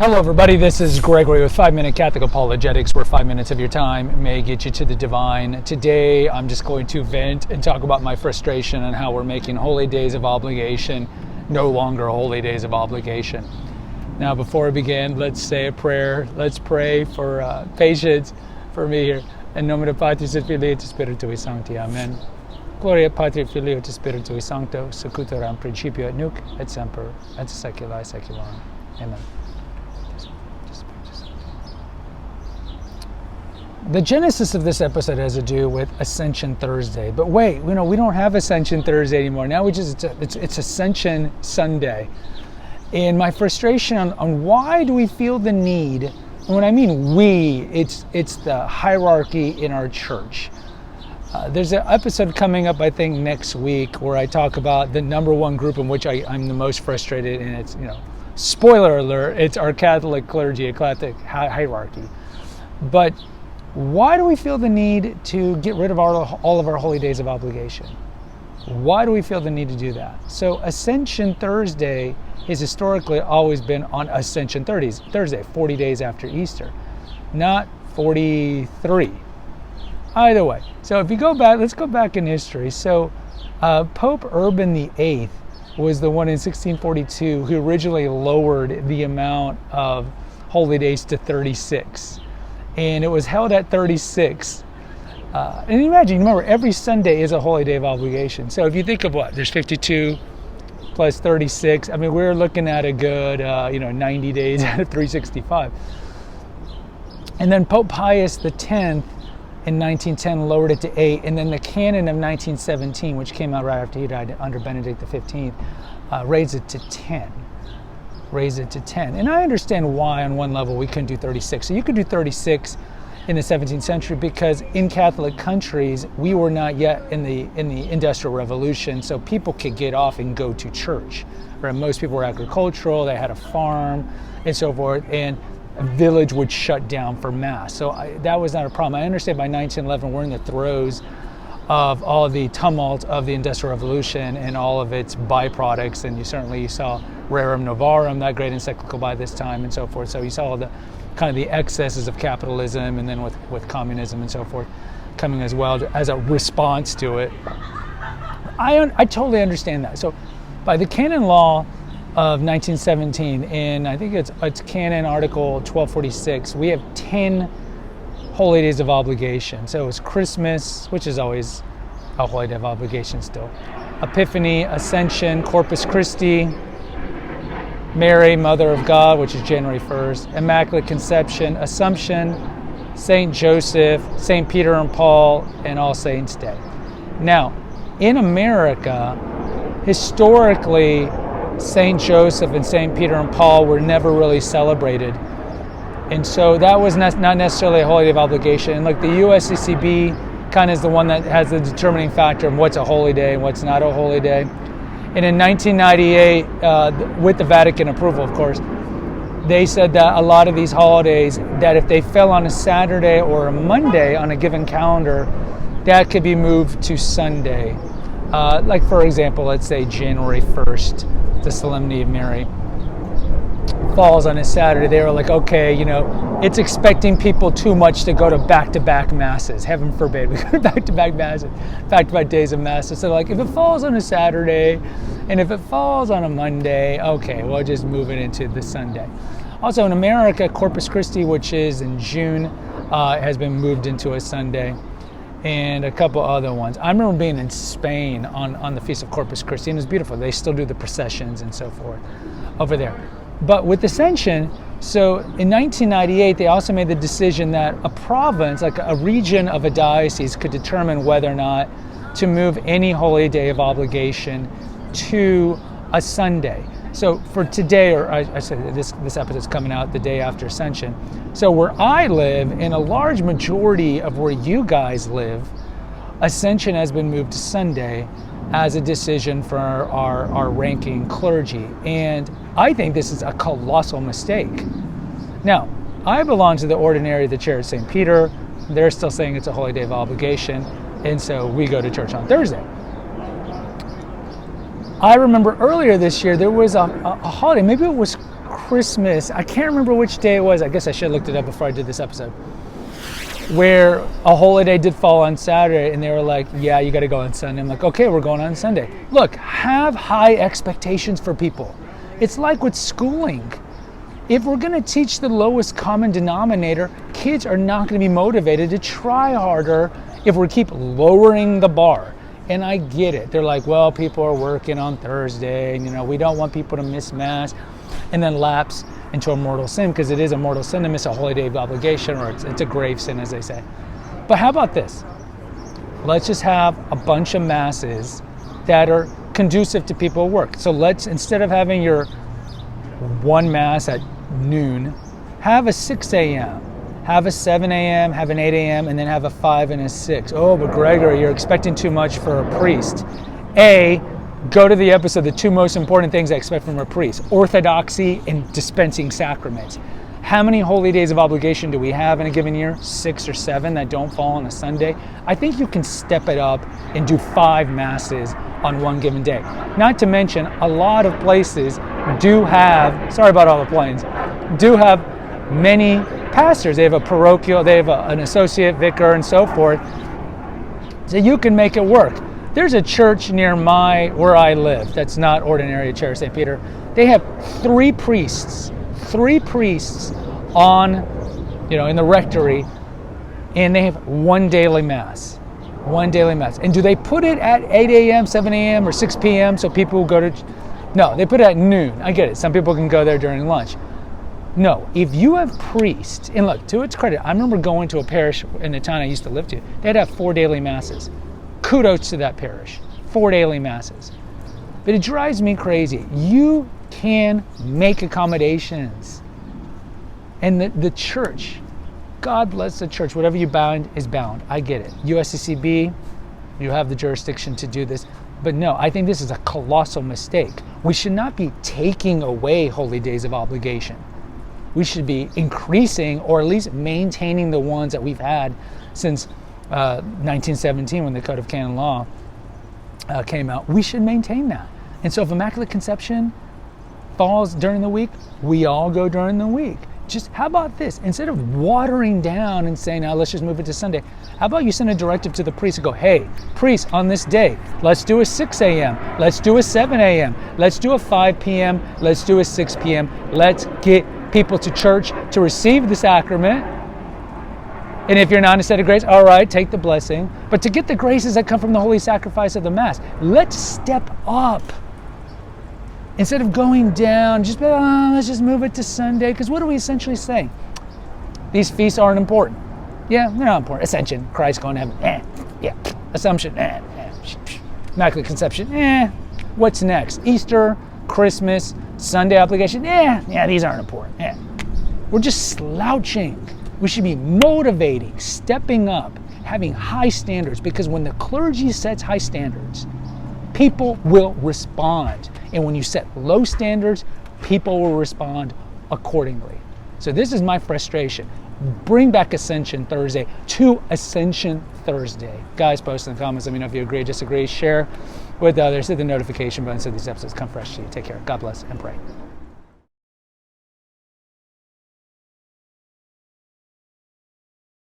Hello everybody, this is Gregory with 5-Minute Catholic Apologetics, where 5 minutes of your time may get you to the divine. Today I'm just going to vent and talk about my frustration and how we're making holy days of obligation no longer holy days of obligation. Now before we begin, let's say a prayer. Let's pray for patience for me here. In nomine Patris et Filii et Spiritui Sancti. Amen. Gloria Patri Filii et Spiritui Sancto, secutor in principio et nunc et semper et saecula saeculorum. Amen. The genesis of this episode has to do with Ascension Thursday. But wait, we don't have Ascension Thursday anymore. Now it's Ascension Sunday. And my frustration on why do we feel the need, and when I mean we, it's the hierarchy in our church. There's an episode coming up, I think, next week where I talk about the number one group in which I'm the most frustrated, and it's, spoiler alert, it's our Catholic clergy, a Catholic hierarchy. But why do we feel the need to get rid of all of our holy days of obligation? Why do we feel the need to do that? So Ascension Thursday has historically always been on Ascension Thursday, 40 days after Easter, not 43. Either way. So if you go back, let's go back in history. So Pope Urban VIII was the one in 1642 who originally lowered the amount of holy days to 36. And it was held at 36. And imagine, remember, every Sunday is a holy day of obligation. So if you think of there's 52 plus 36. I mean, we're looking at a good, 90 days out of 365. And then Pope Pius X in 1910 lowered it to 8. And then the canon of 1917, which came out right after he died under Benedict XV, raised it to 10. And I understand why on one level we couldn't do 36. So you could do 36 in the 17th century because in Catholic countries we were not yet in the Industrial Revolution, so people could get off and go to church. Where most people were agricultural, they had a farm and so forth, and a village would shut down for mass. So that was not a problem. I understand by 1911 we're in the throes of all the tumult of the Industrial Revolution and all of its byproducts, and you saw Rerum Novarum, that great encyclical by this time, and so forth. So you saw all the kind of the excesses of capitalism, and then with communism and so forth coming as well as a response to it. I totally understand that. So by the canon law of 1917, and I think it's canon article 1246, we have 10 holy days of obligation. So it's Christmas, which is always a holy day of obligation still. Epiphany, Ascension, Corpus Christi, Mary, Mother of God, which is January 1st, Immaculate Conception, Assumption, Saint Joseph, Saint Peter and Paul, and All Saints' Day. Now, in America, historically, Saint Joseph and Saint Peter and Paul were never really celebrated. And so that was not necessarily a holy day of obligation. And like the USCCB kind of is the one that has the determining factor of what's a holy day and what's not a holy day. And in 1998, with the Vatican approval, of course, they said that a lot of these holidays, that if they fell on a Saturday or a Monday on a given calendar, that could be moved to Sunday. Like, for example, let's say January 1st, the Solemnity of Mary, falls on a Saturday. They were like, okay, it's expecting people too much to go to back-to-back masses. Heaven forbid we go to back-to-back masses, back-to-back days of masses. So like, if it falls on a Saturday and if it falls on a Monday, okay, we'll just move it into the Sunday. Also in America, Corpus Christi, which is in June, has been moved into a Sunday, and a couple other ones. I remember being in Spain on the Feast of Corpus Christi, and it was beautiful. They still do the processions and so forth over there. But with Ascension, so in 1998, they also made the decision that a province, like a region of a diocese, could determine whether or not to move any holy day of obligation to a Sunday. So for today, or I said this episode's coming out the day after Ascension. So where I live, in a large majority of where you guys live, Ascension has been moved to Sunday as a decision for our ranking clergy. And I think this is a colossal mistake. Now, I belong to the ordinary of the Chair of St. Peter. They're still saying it's a holy day of obligation, and so we go to church on Thursday. I remember earlier this year there was a holiday, maybe it was Christmas, I can't remember which day it was. I guess I should have looked it up before I did this episode, where a holiday did fall on Saturday, and they were like, yeah, you got to go on Sunday. I'm like, okay, we're going on Sunday. Look, have high expectations for people. It's like with schooling. If we're going to teach the lowest common denominator, kids are not going to be motivated to try harder if we keep lowering the bar. And I get it. They're like, well, people are working on Thursday, and we don't want people to miss Mass and then lapse into a mortal sin, because it is a mortal sin to miss a holy day of obligation, or it's a grave sin, as they say. But how about this? Let's just have a bunch of masses that are conducive to people at work. So let's, instead of having your one mass at noon, have a 6 a.m., have a 7 a.m., have an 8 a.m., and then have a 5 and a 6. Oh, but Gregory, you're expecting too much for a priest. Go to the episode, the two most important things I expect from a priest: orthodoxy and dispensing sacraments. How many holy days of obligation do we have in a given year? 6 or 7 that don't fall on a Sunday. I think you can step it up and do 5 masses on one given day. Not to mention, a lot of places do have, sorry about all the planes, do have many pastors. They have a parochial, they have an associate vicar and so forth. So you can make it work. There's a church near where I live that's not ordinary at Chair St. Peter. They have 3 priests on, in the rectory, and they have one daily mass. And do they put it at 8 a.m., 7 a.m., or 6 p.m. so people will go to? No, they put it at noon. I get it. Some people can go there during lunch. No, if you have priests, and look, to its credit, I remember going to a parish in the town I used to live to. They'd have 4 daily masses. Kudos to that parish, 4 daily masses. But it drives me crazy. You can make accommodations. And the church, God bless the church, whatever you bound is bound. I get it. USCCB, you have the jurisdiction to do this. But no, I think this is a colossal mistake. We should not be taking away holy days of obligation. We should be increasing, or at least maintaining, the ones that we've had since 1917, when the Code of Canon Law came out. We should maintain that. And so if Immaculate Conception falls during the week, we all go during the week. Just how about this? Instead of watering down and saying, now let's just move it to Sunday, how about you send a directive to the priest and go, hey, priest, on this day, let's do a 6 a.m., let's do a 7 a.m., let's do a 5 p.m., let's do a 6 p.m., let's get people to church to receive the sacrament. And if you're not in a state of grace, all right, take the blessing. But to get the graces that come from the holy sacrifice of the Mass, let's step up. Instead of going down, just let's just move it to Sunday. Because what are we essentially saying? These feasts aren't important. Yeah, they're not important. Ascension, Christ going to heaven, yeah. Assumption, Immaculate Conception, What's next? Easter, Christmas, Sunday obligation, yeah, these aren't important. We're just slouching. We should be motivating, stepping up, having high standards, because when the clergy sets high standards, people will respond. And when you set low standards, people will respond accordingly. So this is my frustration. Bring back Ascension Thursday to Ascension Thursday. Guys, post in the comments. Let me know if you agree, disagree, share with others, hit the notification button so these episodes come fresh to you. Take care. God bless and pray.